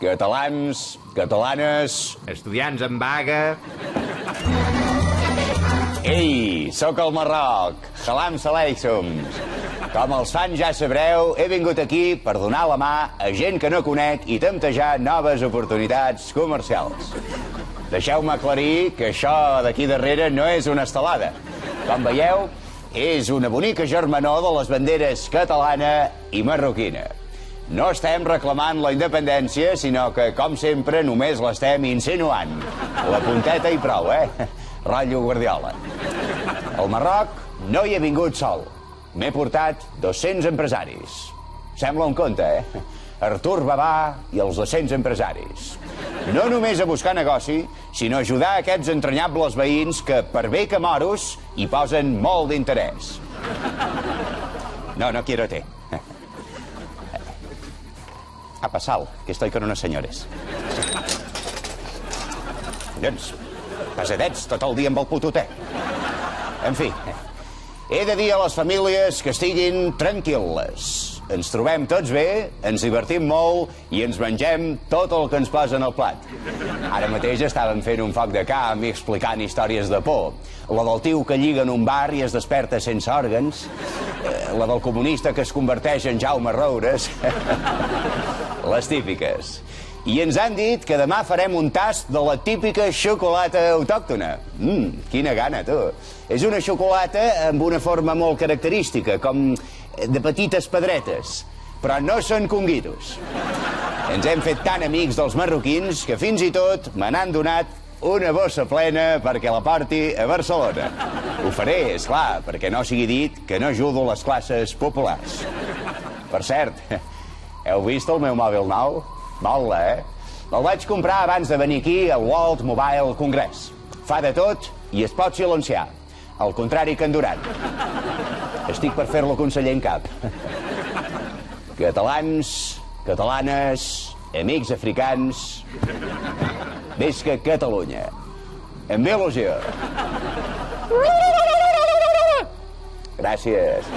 Catalans, catalanes... Estudiants en vaga... Ei, sóc el Marroc. Salam aleikum. Com els fans ja sabreu, he vingut aquí per donar la mà a gent que no conec i temptejar noves oportunitats comercials. Deixeu-me aclarir que això d'aquí darrere no és una estelada. Com veieu, és una bonica germanor de les banderes catalana i marroquina. No estem reclamant la independència, sinó que, com sempre, només l'estem insinuant. La punteta i prou, Rotllo Guardiola. Al Marroc no hi he vingut sol. M'he portat 200 empresaris. Sembla un conte, Artur Babà i els 200 empresaris. No només a buscar negoci, sinó a ajudar aquests entranyables veïns que, per bé que moros, hi posen molt d'interès. No quiero té. A passar, que estoy con unos señores. Collons, pesadets tot el dia amb el puto té. En fi, he de dir a les famílies que estiguin tranquil·les. Ens trobem tots bé, ens divertim molt i ens mengem tot el que ens posen al plat. Ara mateix estàvem fent un foc de camp i explicant històries de por. La del tio que lliga en un bar i es desperta sense òrgans. La del comunista que es converteix en Jaume Roures. Les típiques. I ens han dit que demà farem un tast de la típica xocolata autòctona. Quina gana, tu. És una xocolata amb una forma molt característica, com de petites pedretes, però no són conguitos. Ens hem fet tan amics dels marroquins que fins i tot me n'han donat una bossa plena perquè la porti a Barcelona. Ho faré, esclar, perquè no sigui dit que no ajudo les classes populars. Per cert, heu vist el meu mòbil nou? Mola, Me'l vaig comprar abans de venir aquí al World Mobile Congress. Fa de tot i es pot silenciar, al contrari que en Duran. Estic per fer-lo conseller en cap. Catalans, catalanes, amics africans... Visca Catalunya. Amb il·lusió. Gràcies.